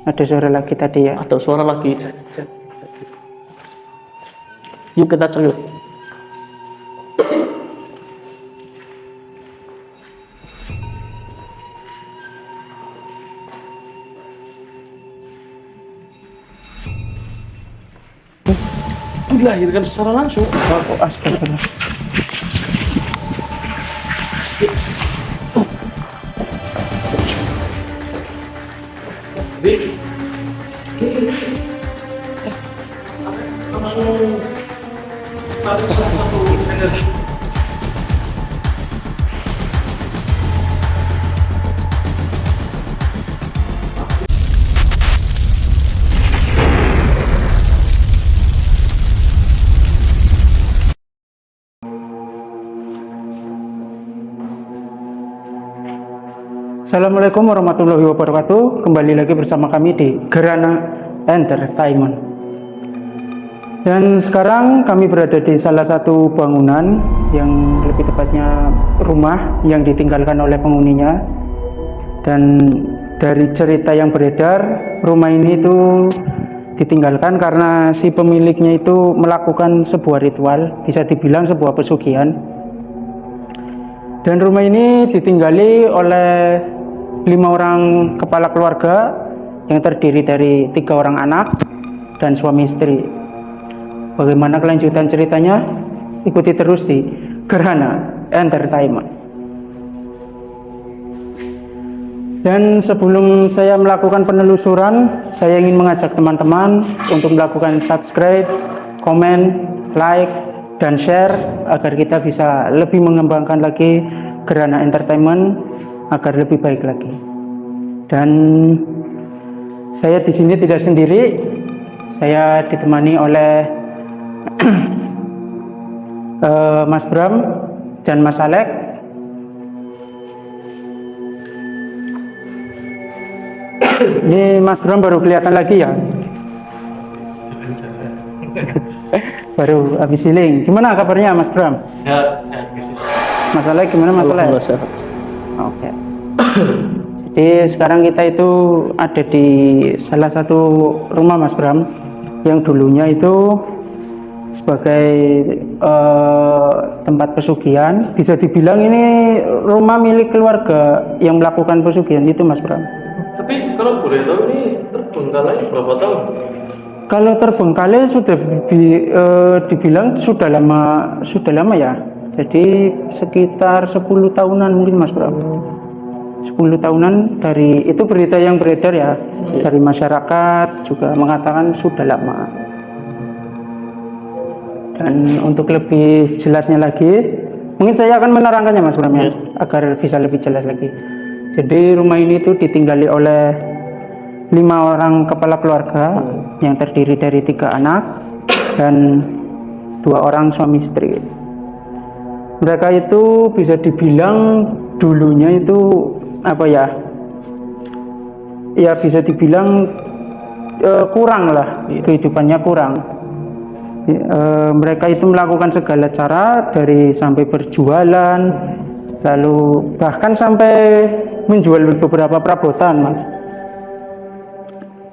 Ada suara lagi tadi ya. Ada suara lagi. Yuk kita cek yuk. Dilahirkan secara langsung. Oh, astagfirullah. Assalamualaikum warahmatullahi wabarakatuh. Kembali lagi bersama kami di Gerhana Entertainment. Dan sekarang kami berada di salah satu bangunan, yang lebih tepatnya rumah yang ditinggalkan oleh penghuninya. Dan dari cerita yang beredar, rumah ini itu ditinggalkan karena si pemiliknya itu melakukan sebuah ritual, bisa dibilang sebuah pesugihan. Dan rumah ini ditinggali oleh 5 orang kepala keluarga yang terdiri dari 3 orang anak dan suami istri. Bagaimana kelanjutan ceritanya? Ikuti terus di Gerhana Entertainment. Dan sebelum saya melakukan penelusuran, saya ingin mengajak teman-teman untuk melakukan subscribe, komen, like, dan share agar kita bisa lebih mengembangkan lagi Gerhana Entertainment agar lebih baik lagi. Dan saya di sini tidak sendiri, saya ditemani oleh Mas Bram dan Mas Alek. Ini Mas Bram baru kelihatan lagi ya? Baru habis healing. Gimana kabarnya Mas Bram? Ya. Mas Alek gimana Mas Alek? Oke. Jadi sekarang kita itu ada di salah satu rumah Mas Bram yang dulunya itu sebagai tempat pesugihan. Bisa dibilang ini rumah milik keluarga yang melakukan pesugihan itu Mas Bram. Tapi kalau boleh tahu ini terbengkalai berapa tahun? Kalau terbengkalai sudah dibilang sudah lama ya. Jadi sekitar 10 tahunan mungkin Mas Bram. 10 tahunan dari itu berita yang beredar ya, dari masyarakat juga mengatakan sudah lama. Dan untuk lebih jelasnya lagi, mungkin saya akan menerangkannya Mas Bram ya, agar bisa lebih jelas lagi. Jadi rumah ini tuh ditinggali oleh 5 orang kepala keluarga yang terdiri dari 3 anak dan 2 orang suami istri. Mereka itu bisa dibilang dulunya itu apa ya? Ya bisa dibilang kurang lah, kehidupannya kurang. Mereka itu melakukan segala cara dari sampai berjualan, lalu bahkan sampai menjual beberapa perabotan, Mas.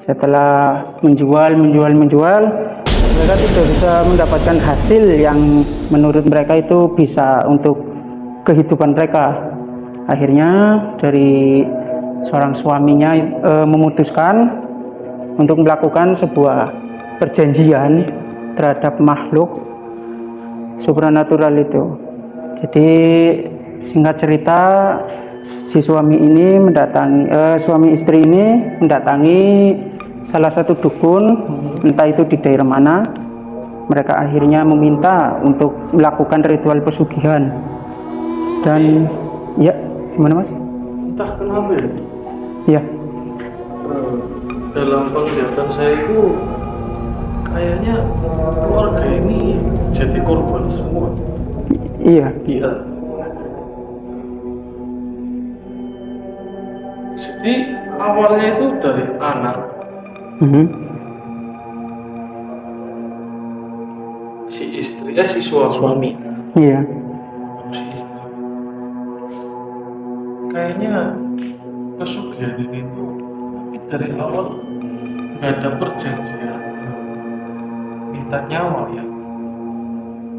Setelah menjual, mereka tidak bisa mendapatkan hasil yang menurut mereka itu bisa untuk kehidupan mereka. Akhirnya dari seorang suaminya memutuskan untuk melakukan sebuah perjanjian terhadap makhluk supranatural itu. Jadi singkat cerita, si suami istri ini mendatangi salah satu dukun, entah itu di daerah mana. Mereka akhirnya meminta untuk melakukan ritual pesugihan. Dan ya, gimana Mas? Entah kenapa ya. Ya. Dalam penglihatan saya itu kayaknya keluarga ini jadi korban semua. Iya. Iya. Jadi awalnya itu dari anak, si istri, si suami. Iya. Si istri. Kayaknya pesugihan ini tuh dari awal nggak ada perjanjian minta nyawa ya.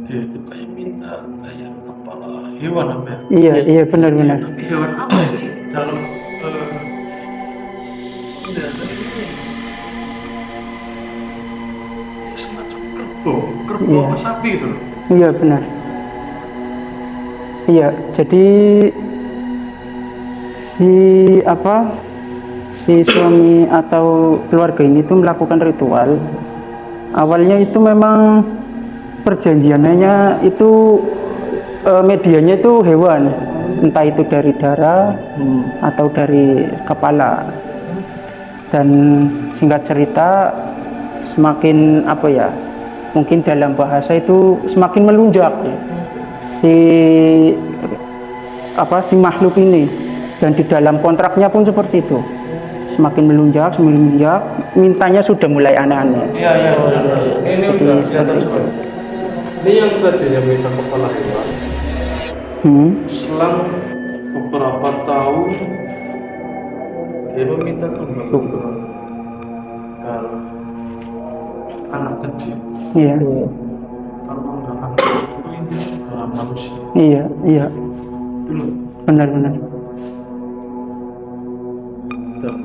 Dia itu kayak minta kayak kepala hewan apa ya? Iya, iya benar-benar. Tapi hewan apa ini dalam penjelasan ini semacam kerbau Iya. apa sapi itu loh. Iya benar. Iya, jadi si suami atau keluarga ini tuh melakukan ritual. Awalnya itu memang perjanjiannya itu medianya itu hewan, entah itu dari darah atau dari kepala. Dan singkat cerita, semakin mungkin dalam bahasa itu semakin melunjak si makhluk ini, dan di dalam kontraknya pun seperti itu, semakin melunjak, mintanya sudah mulai aneh-aneh. Iya. Ini Jadi udah seperti kelihatan itu. semua. Ini yang tadinya minta kepala hewan. Selang beberapa tahun dia meminta tunggal anak kecil. Iya, Kalau nggak anak itu ini adalah manusia. iya, Itu loh. benar-benar. Dan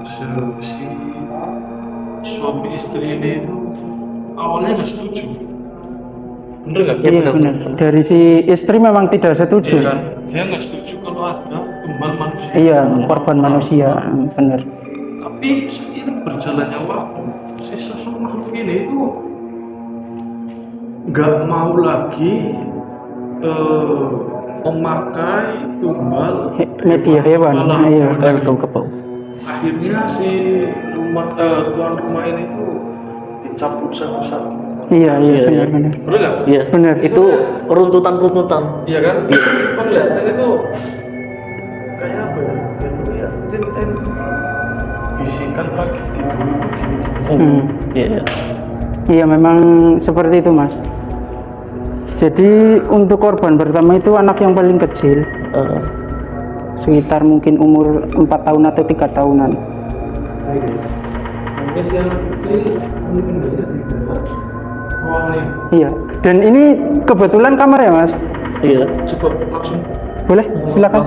si suami istri ini itu awalnya nggak setuju. Bener nggak? Iya benar. Dari si istri memang tidak setuju. Iya kan? Dia nggak setuju kalau ada tumbal manusia. Iya, korban manusia, benar. Tapi seiring berjalannya waktu, si sosok makhluk ini itu nggak mau lagi memakai tumbal Media hewan, kepala iya. hewan. Akhirnya si tuan rumah ini tuh dicabut satu-satu. Iya, Iya, benar-benar. Bener nggak? Iya, Benar. itu runtutan-runtutan. Iya kan? Penglihatan itu kayak apa ya? Ya, tin bisikan lagi tidur itu gini. Iya. Iya, memang seperti itu, Mas. Jadi untuk korban pertama itu anak yang paling kecil, sekitar mungkin umur 4 tahun atau 3 tahunan. Mungkin si anak kecil mungkin nggak ada di ruang ini. Iya. Dan ini kebetulan kamar ya, Mas. Iya. Coba langsung. Boleh, silakan.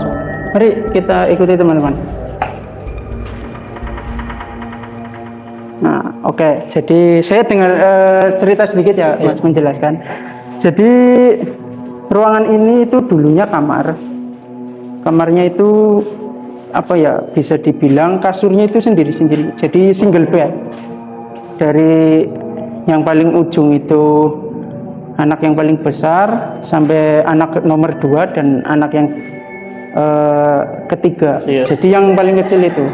Mari kita ikuti teman-teman. Nah, oke. Jadi saya dengar cerita sedikit ya, Mas, menjelaskan. Jadi ruangan ini itu dulunya kamar. Kamarnya itu bisa dibilang kasurnya itu sendiri-sendiri. Jadi single bed. Dari yang paling ujung itu anak yang paling besar sampai anak nomor 2 dan anak yang ketiga. Iya. Jadi yang paling kecil itu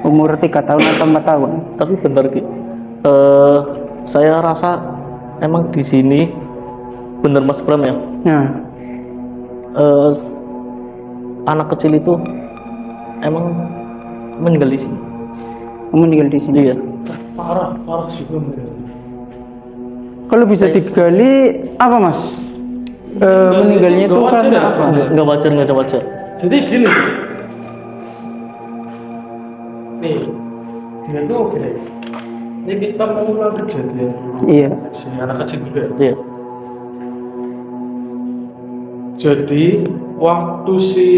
umur 3 tahun atau 4 tahun. Tapi benar Ki. Saya rasa emang di sini bener Mas Bram ya. Nah, Anak kecil itu emang meninggal di sini. meninggal di sini. Iya. Parah juga. Kalau bisa digali apa, Mas? Meninggalnya itu Nggak wajar karena ya? apa? Nggak wajar. Jadi gini. Nih, dia tuh gini. Ini kita mengulang kejadian Iya. si anak kecil juga. Iya. Jadi waktu si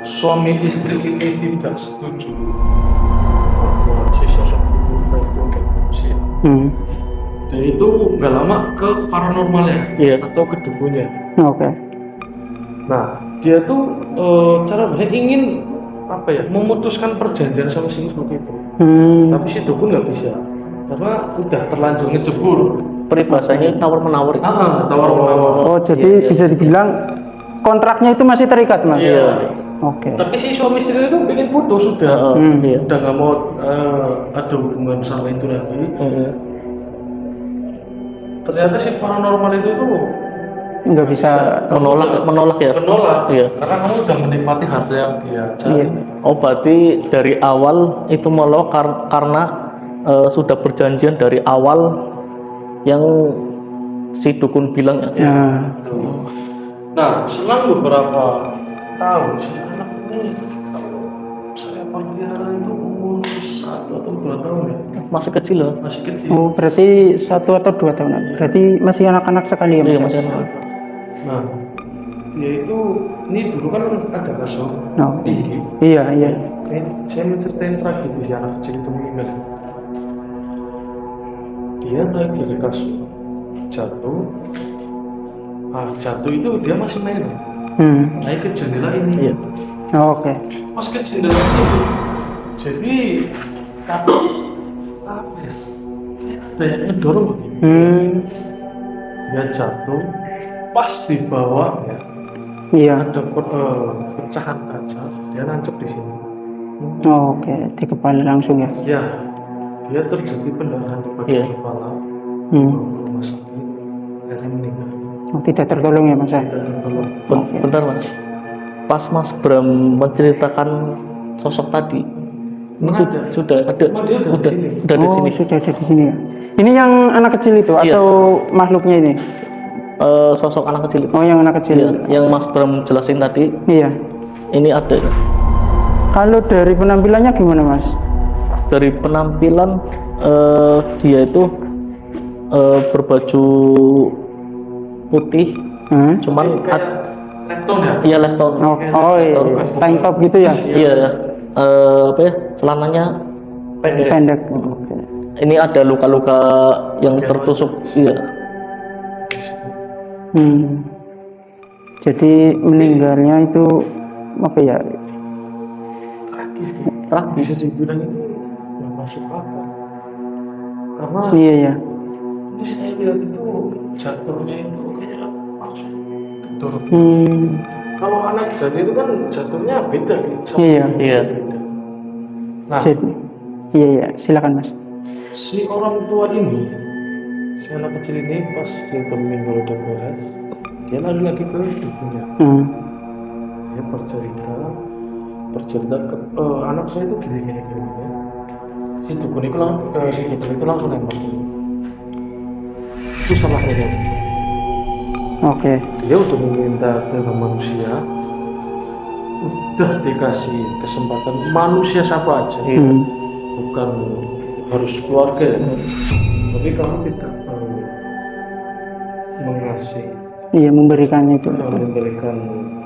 suami istri ini tidak setuju bahwa si sosok ibu itu manusia, dia itu nggak lama ke paranormal ya, Iya. atau ke dukunya. Oke. Nah, dia tuh cara banyak ingin memutuskan perjanjian sama si ibu itu, tapi si dukun nggak bisa karena udah terlanjur ngejebur. Peribahasanya tawar menawar. Tawar menawar. Oh, jadi Iya. bisa dibilang kontraknya itu masih terikat, Mas. Iya. Oke. Tapi si suami istri itu bikin putus sudah. Iya. Udah nggak mau ada hubungan sama itu lagi. Ternyata si paranormal itu tuh Nggak bisa. menolak ya. menolak. Iya. Karena kamu udah menikmati harta yang dia Iya. cari. Oh, berarti dari awal itu menolak karena sudah perjanjian dari awal yang si dukun bilang ya. Nah, Nah, selang beberapa tahun si anak ini kalau saya pelihara itu 2 tahun ya, masih kecil loh. masih kecil. Oh, berarti 1 atau 2 tahunan. Berarti masih anak-anak sekali ya, Mas? Iya masih anak. Nah, dia itu ini dulu kan ada kasur Oh, tinggi. iya, iya. Saya menceritain tragedi si anak kecil itu meninggal. Dia naik dari kasur, jatuh. Jatuh itu dia masih main, naik ke jendela ini. Iya. Oh, oke. Pas ke jendela situ, jadi kaki apa ya? Kayak ngedorong. Dia jatuh, pas di bawah ya, Iya. ada pecahan kaca, dia nancep di sini. Oh, oke. Di kepala langsung ya. Ya, dia terjadi pendarahan di bagian Iya. kepala, Hmm. dibawa ke rumah sakit, akhirnya meninggal. Oh, tidak tertolong ya, Mas? Tidak tertolong. Oke. Bentar Mas. Pas Mas Bram menceritakan sosok tadi, ini Ada. sudah ada, Oh, dia ada di sini. udah di Oh, sini. sudah ada di sini ya. Ini yang anak kecil itu Iya. atau makhluknya ini? Sosok anak kecil. Oh, yang anak kecil. Iya, yang Mas Bram jelasin tadi, Iya. ini ada. Kalau dari penampilannya gimana, Mas? Dari penampilan dia itu berbaju putih, Hmm? cuman Kayak lekton ya? iya lekton. Oh, oh iya. Tank top gitu ya? Iya, apa ya? Celananya pendek. Pendek. Oke. Ini ada luka-luka yang tertusuk. Iya. Jadi meninggalnya itu apa ya? Tragis. Bisa dibilang itu nggak masuk akal. Karena Iya ya. ini saya lihat itu jatuhnya itu kayak langsung gedor. Kalau anak jadi itu kan jatuhnya beda gitu. Iya. Iya. Nah, Iya ya. Silakan, Mas. si orang tua ini, si anak kecil ini pas dia meninggal dan beres, dia lagi ke ibunya. Dia bercerita ke anak saya itu gini ya. Si dukun itu langsung nembak. Itu salahnya dia. Oke. Dia udah meminta ke manusia, udah dikasih kesempatan manusia siapa aja, bukan harus keluarga ya. Tapi kamu tidak mengasih, Iya, memberikannya itu. memberikan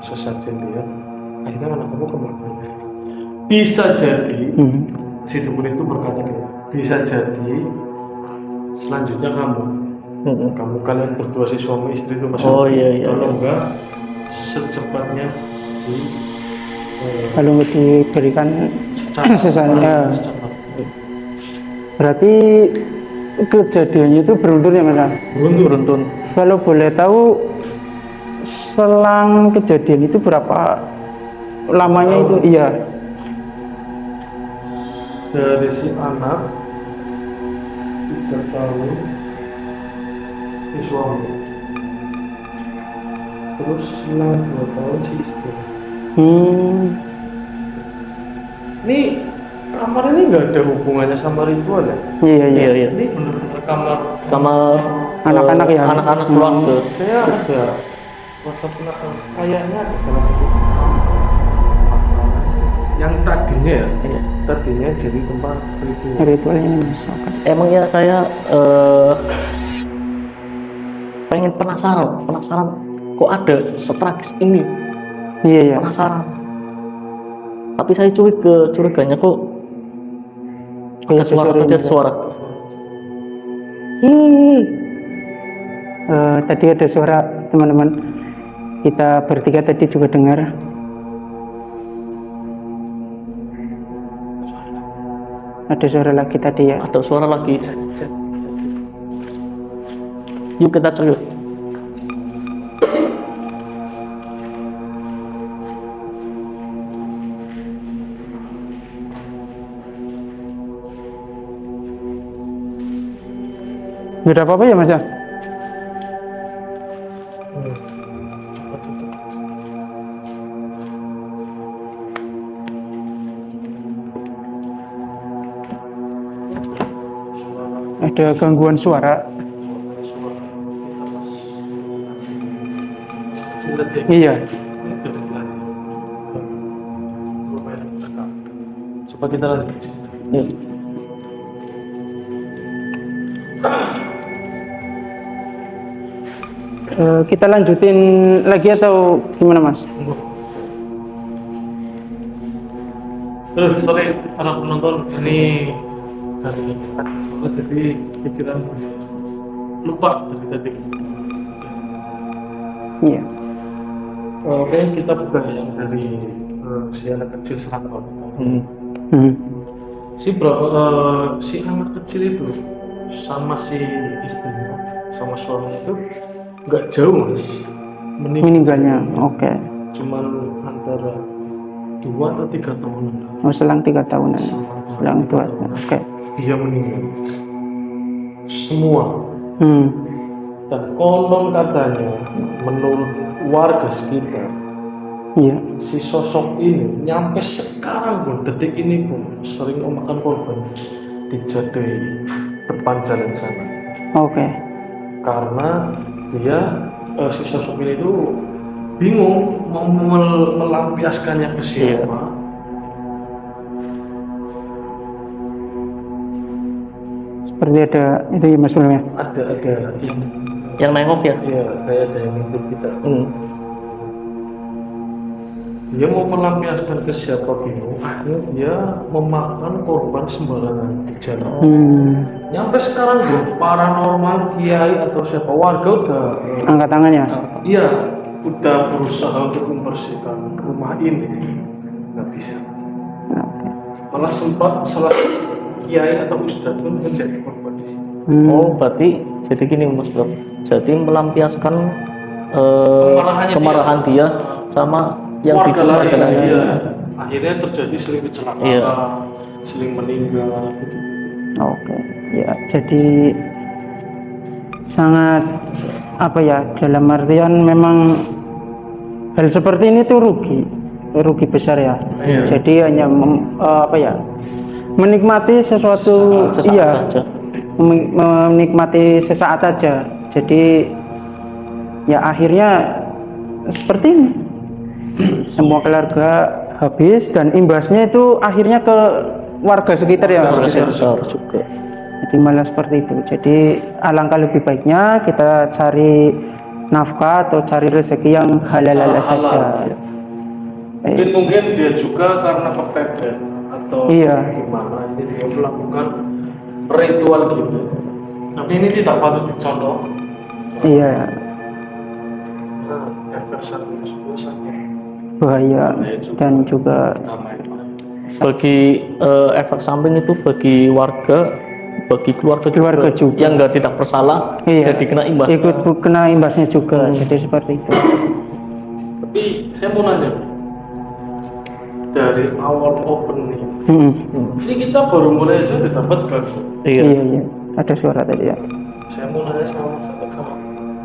sesajen dia, akhirnya anak kamu kemana? Bisa jadi si dukun itu berkata gini, bisa jadi selanjutnya kamu kalian berdua si suami istri itu masih. Oh iya. Kalau enggak secepatnya Kalau nggak diberikan sesanya. secepat. Berarti kejadiannya itu beruntun ya, Mas? Beruntun. Kalau boleh tahu selang kejadian itu berapa lamanya itu? Iya. Dari si anak 3 tahun si suami, terus selang 2 tahun si istri. Ini kamar ini nggak ada hubungannya sama ritual ya? Iya. Ini benar-benar Kamar Anak-anak ya? Anak-anak keluarga. saya ada rasa penasaran, kayaknya ada salah satu kamar yang tadinya ya, Iya. tadinya jadi tempat ritual. Ritualnya ini, Mas. Oke. Emangnya saya pengen penasaran kok ada setragis ini, Iya. penasaran. Tapi saya curiganya kok ada suara tadi, ada suara. Tadi ada suara, teman-teman. Kita bertiga tadi juga dengar. Ada suara lagi tadi ya. Ada suara lagi. Yuk kita cari. Nggak ada apa-apa ya, Mas? Ya? Ada gangguan suara. Iya. Coba kita lanjut. Yuk. Kita lanjutin lagi atau gimana Mas? Terus sorry para penonton, ini dari jadi pikiran lupa dari tadi. Iya. Oke, kita buka yang dari si anak kecil selangkau. Hmm. Si anak kecil itu sama si istrinya, sama suami itu nggak jauh Mas. Meninggalnya. Oke. Cuman antara 2 atau 3 tahunan. Oh, selang 3 tahunan. Selang 2 tahun. Oke. Dia meninggal. Semua. Hmm. Dan konon katanya menurut warga sekitar, Iya. si sosok ini nyampe sekarang pun, detik ini pun sering memakan korban di jati depan jalan sana. Oke. Karena dia si sosok ini tuh bingung mau melampiaskannya ke siapa. Seperti ada itu ya Mas filmnya. Ada ini. Yang nengok ya. Iya, kayak ada yang ngikut kita. Dia mau melampiaskan ke siapa bingung, akhirnya dia memakan korban sembarangan di jalan. Nyampe sekarang bro, paranormal, kiai atau siapa warga udah Angkat tangannya. iya, udah berusaha untuk membersihkan rumah ini, nggak bisa. Oke. Malah sempat salah kiai atau ustadz pun menjadi korban di sini. Oh, berarti jadi gini Mas Bro. Jadi melampiaskan kemarahan dia sama yang warga diculik lain, lain. iya. Akhirnya terjadi sering kecelakaan, Iya. sering meninggal gitu. Oke. Ya, jadi sangat apa ya, dalam artian memang hal seperti ini tuh rugi besar ya. Iya. Jadi hanya apa ya, menikmati sesuatu, Sesaat iya, saja. menikmati sesaat aja. Jadi ya akhirnya seperti ini. Semua keluarga habis dan imbasnya itu akhirnya ke warga sekitar ya. Warga sekitar juga. Jadi malah seperti itu. Jadi alangkah lebih baiknya kita cari nafkah atau cari rezeki yang halal saja. Mungkin dia juga karena kepepet atau Iya. gimana, jadi dia melakukan ritual gitu. Tapi ini tidak patut dicontoh. Iya, Nah, efek samping biasanya bahaya dan juga Bagi efek samping itu bagi warga, bagi keluarga juga. yang tidak bersalah, Iya. jadi kena imbas. ikut kena imbasnya juga. Jadi seperti itu. Tapi saya mau nanya, dari awal opening, ini kita baru mulai aja dapat ganggu. Iya. Iya. Ada suara tadi ya. Saya mau nanya sama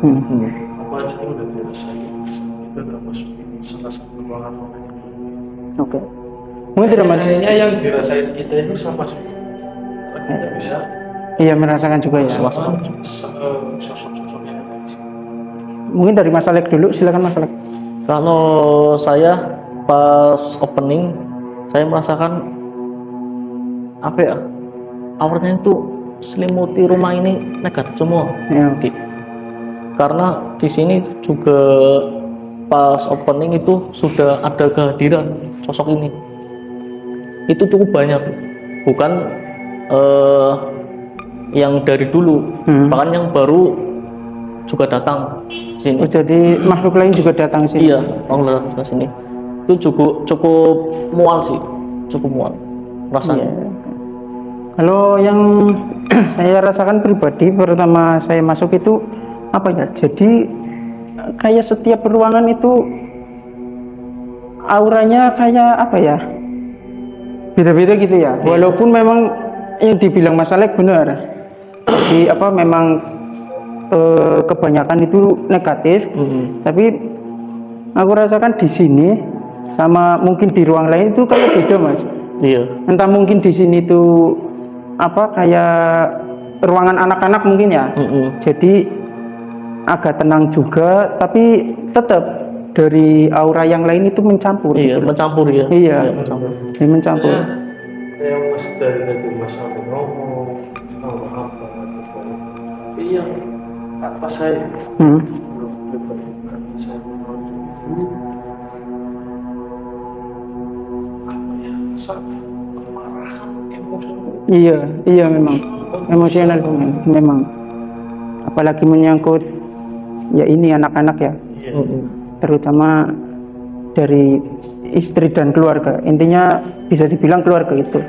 apa aja yang udah dirasain, kita udah masuk ini salah satu ruangan opening. Oke. Mungkin tidak Mas. Kayaknya yang dirasain kita itu sama sih. Kita bisa Iya, merasakan juga ya. sama sosok-sosok yang ada di sini. Mungkin dari Mas Alek dulu, silakan Mas Alek. Kalau saya pas opening, saya merasakan apa ya? Auranya itu selimuti rumah ini negatif semua. Ya. Karena di sini juga pas opening itu sudah ada kehadiran sosok ini. Itu cukup banyak, bukan yang dari dulu, bahkan yang baru juga datang sini. Oh, jadi makhluk lain juga datang sini. Iya, makhluk datang ke sini. Itu cukup mual sih, cukup mual rasanya. Iya. Kalau yang saya rasakan pribadi pertama saya masuk itu apa ya? Jadi kayak setiap ruangan itu auranya kayak apa ya? Beda-beda gitu ya. Walaupun memang yang dibilang Mas Alek benar. Jadi apa memang kebanyakan itu negatif. Tapi aku rasakan di sini sama mungkin di ruang lain itu kayak beda Mas. Iya. Entah mungkin di sini tuh apa kayak ruangan anak-anak mungkin ya. Jadi agak tenang juga, tapi tetap dari aura yang lain itu mencampur. Iya, mencampur ya. Iya, mencampur. Ini mencampur. Yang mas dari Mas Alek ngomong sama apa? Iya, apa saya bukan saya menuju apa ya, kemarahan emosional. Iya, iya memang emosional memang. Apalagi menyangkut ya ini anak-anak ya, Iya. terutama dari istri dan keluarga. Intinya bisa dibilang keluarga itu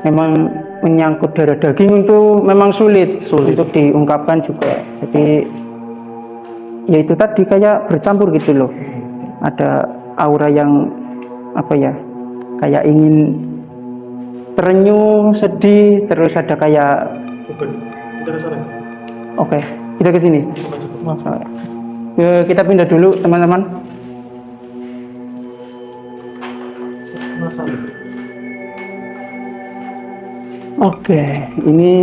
memang menyangkut darah daging itu memang sulit untuk diungkapkan juga. Jadi ya itu tadi kayak bercampur gitu loh. Ada aura yang apa ya, kayak ingin terenyuh, sedih, terus ada kayak Bukan, kita ke sana. oke, kita ke sini. Kita pindah dulu teman-teman. Penasaran. Oke, ini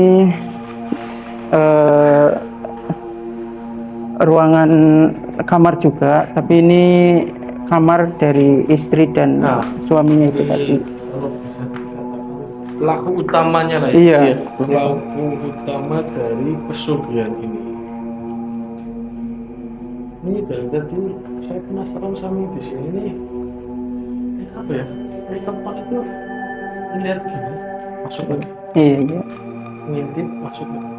ruangan kamar juga, tapi ini kamar dari istri dan Nah, suaminya itu tadi. Kalau bisa dikatakan pelaku utamanya lah ya. Iya. Pelaku utama dari pesugihan ini. Ini dari tadi saya penasaran sama di sini nih. Apa ya? Kayak tempat itu lihat gini, masuk lagi, Iya, iya. ngintip, masuk lagi.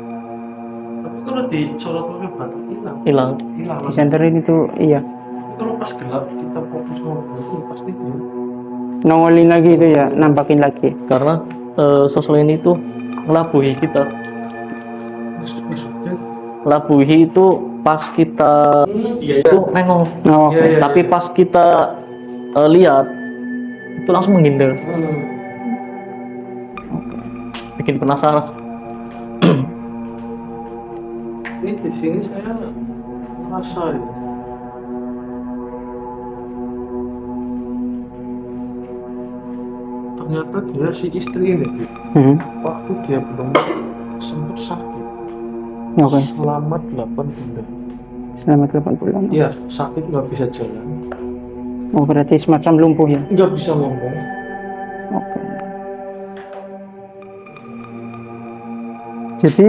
Tapi kalau dicorot pakai batu hilang. Hilang. Di center ini tuh iya. Kalau pas gelap kita fokus ngobrol itu pasti dia Nongolin lagi itu ya, nampakin lagi. Karena sosok ini tuh ngelabuhi kita. maksudnya. Ngelabuhi itu pas kita Iya. itu nengok. Oh, Iya, iya. Tapi pas kita lihat itu langsung menghindar. Bikin penasaran. Ini di sini saya merasa ya. Ternyata dia si istri ini waktu dia belum sempat sakit Oke. selama 8 bulan. Selama 8 bulan. Iya, sakit nggak bisa jalan, Oh, berarti semacam lumpuh ya. nggak bisa ngomong. Oke. Jadi,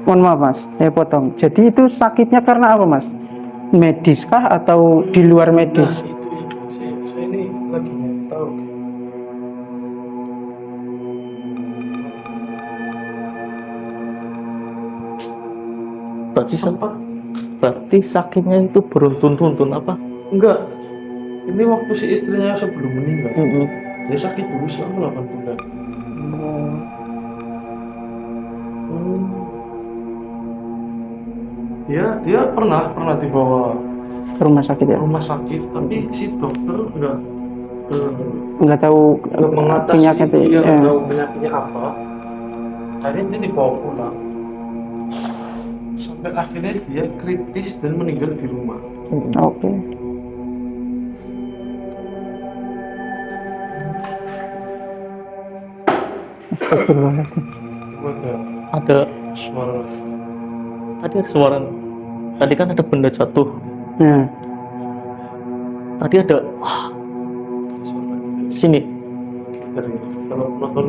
mohon maaf mas, saya potong. Jadi itu sakitnya karena apa mas? Medis kah atau di luar Nah medis? itu ya, saya ini lagi nggak tahu. Berarti Sempat berarti sakitnya itu beruntun-untun apa? enggak. Ini waktu si istrinya sebelum meninggal, dia sakit dulu selama 8 bulan. Dia pernah dibawa Ke rumah sakit ya? ke rumah sakit, tapi si dokter enggak Nggak tahu mengatasi penyakitnya. dia Ya. nggak tahu penyakitnya apa. Akhirnya dia dibawa pulang sampai akhirnya dia kritis dan meninggal di rumah. Oke. Astagfirullahaladzim. Itu ada Ada suara tadi ada suara. Tadi kan ada benda jatuh. Nah, Tadi ada suara sini. dari kalau nonton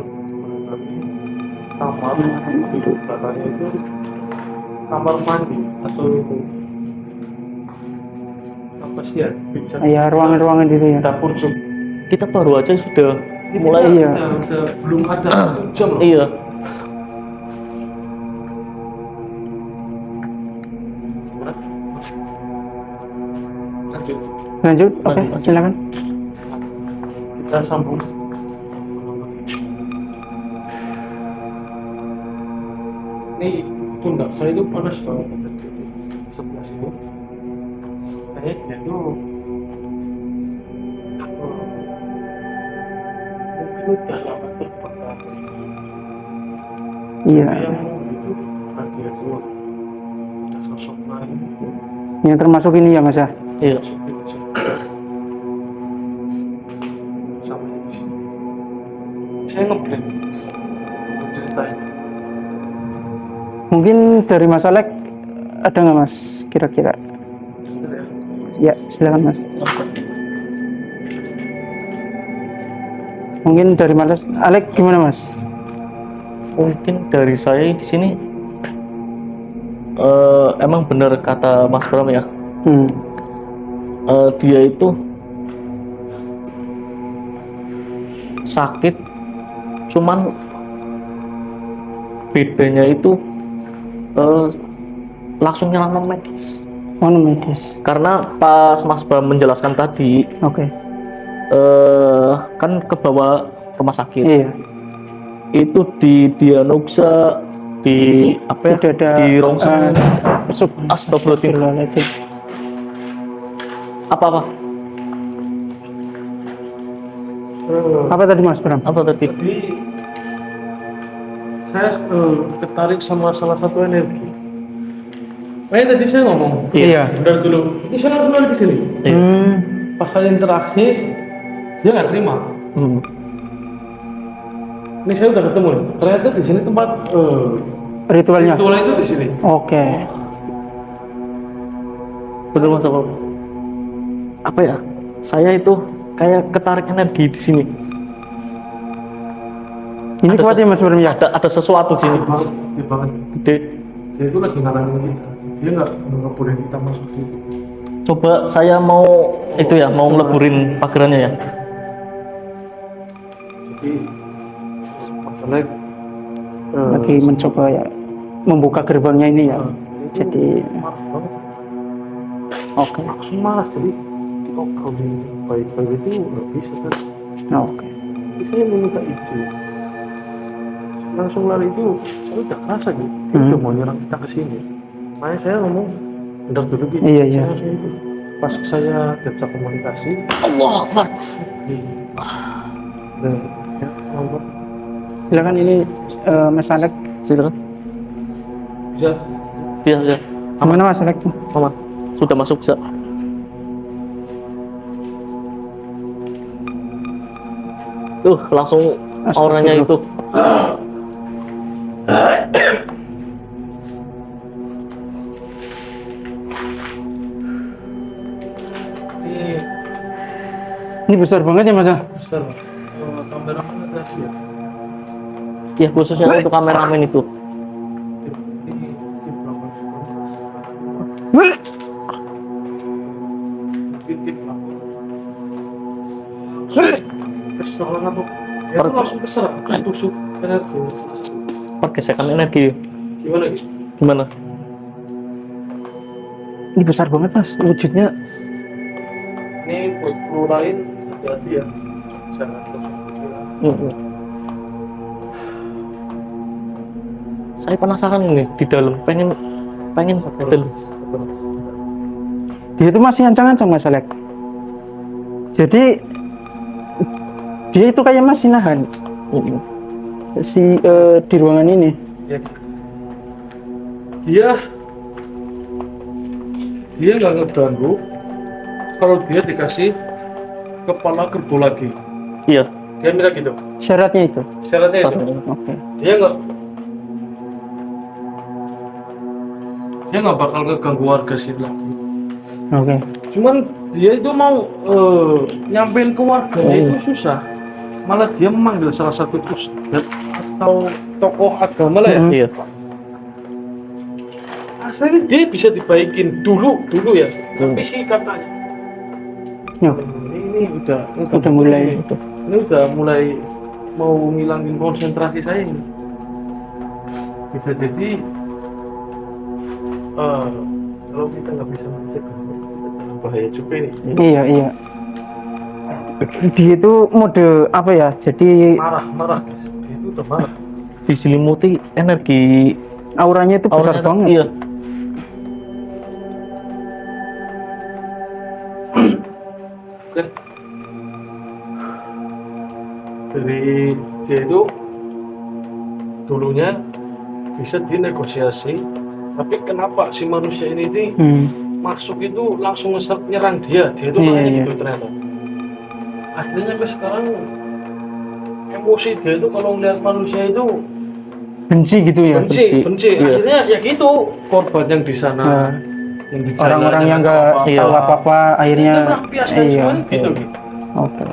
kamar itu belakangnya itu kamar mandi atau apa sih ya, bisa ya ruangan-ruangan itu ya. dapur juga. Kita baru aja sudah Ini mulai. kita Iya. udah belum ada 1 jam loh. Iya. Lanjut, Lanjut, oke, Lanjut. silakan. kita sambung. Ini pundak saya itu panas banget sebelah sini. Kayak dia tuh mungkin udah lama terbakar. Iya, Yang itu bukan dia tuh ada sosok lain. yang termasuk ini ya mas ya. Iya. Sampai di sini. Saya ngeblend ceritain. Mungkin dari Mas Alek ada nggak mas kira-kira? Ya, silakan mas. Mungkin dari Mas Alek gimana mas? Mungkin dari saya di sini emang benar kata Mas Bram ya. Hmm. Dia itu sakit, cuman bedanya itu langsung nyelamatin medis. Oh, medis. Karena pas Mas Bram menjelaskan tadi, Oke. kan ke bawah rumah sakit. Iya. Itu di diagnosa di apa ya? Tidak ada Di rongsang. Astagfirullahaladzim. Apa? Apa tadi Mas Bram? Apa tadi? Jadi saya tertarik sama salah satu energi. Makanya tadi saya ngomong, Iya. benar dulu. Ini saya langsung lari ke sini. Hmm. Pas saya interaksi, dia nggak terima. Hmm. Ini saya udah ketemu nih. Ternyata di sini tempat Ritualnya. ritual itu di sini. Oke. Betul Mas Bram. Apa ya? Saya itu kayak ketarik energi di sini. Ini Ada kuat ya Mas Bram ya? Ada sesuatu di sini. Dia banget. Gede. Dia itu lagi ngarangin kita. Dia nggak boleh kita masuk situ. Coba saya mau itu ya, mau ngeleburin pagerannya ya. Jadi masalahnya Lagi mencoba ya membuka gerbangnya ini ya. Jadi marah banget. oke. Langsung marah jadi kok kami baik-baik itu nggak bisa kan? Oke. Jadi saya meminta izin. Langsung lari itu saya udah kerasa gitu. Dia Hmm. udah mau nyerang kita ke sini. Makanya saya ngomong bentar dulu gitu. Iya, iya. Saya langsung itu. Pas saya diajak komunikasi, Allah Akbar. dan ya, ngomong Silakan ini Mas Alek. Silakan. bisa Iya, iya. Gimana Mas Alek? Aman. Sudah masuk bisa. Langsung auranya itu. ini Ini besar banget ya Mas? besar. Kameramen ada ya. Ya khususnya untuk kameramen itu. Di belakang. Di belakang. Kesel banget tuh. Dia tuh langsung kesel, tusuk energi. Pergesekan energi. Gimana gitu? Gimana? Ini besar banget Mas wujudnya. Ini buat flu lain hati-hati ya. Jangan terus. Saya penasaran ini di dalam, pengen di dalam. Dia itu masih ancang-ancang Mas Alek. Jadi dia itu kayak masih nahan si di ruangan ini. Ya. Dia nggak ngeganggu kalau dia dikasih kepala kerbau lagi. Iya. Dia minta gitu. Syaratnya itu. Syaratnya itu. Oke. Dia nggak bakal ngeganggu warga sini lagi. Oke. Cuman dia itu mau nyampein ke warganya itu susah. Malah dia memanggil salah satu ustadz atau tokoh agama lah ya. Iya. Asalnya dia bisa dibaikin dulu ya. Tapi sih katanya Yo, ini udah mulai. ini udah mulai mau ngilangin konsentrasi saya ini. Bisa jadi kalau kita nggak bisa mencegah bahaya juga ini. Iya. Dia itu mode apa ya? Jadi Marah guys. Dia itu udah marah. Diselimuti energi auranya itu besar auranya. banget. Iya. Dan dari dia itu dulunya bisa dinegosiasi, tapi kenapa si manusia ini masuk itu langsung nyerang dia itu makanya Iya. gitu ternyata. Akhirnya sampai sekarang emosi dia itu kalau melihat manusia itu Benci gitu ya. benci. Iya. Akhirnya ya gitu korban yang di sana, Nah, yang di orang-orang yang nggak Iya. tahu apa-apa akhirnya itu melampiaskan iya. semuanya gitu. Oke.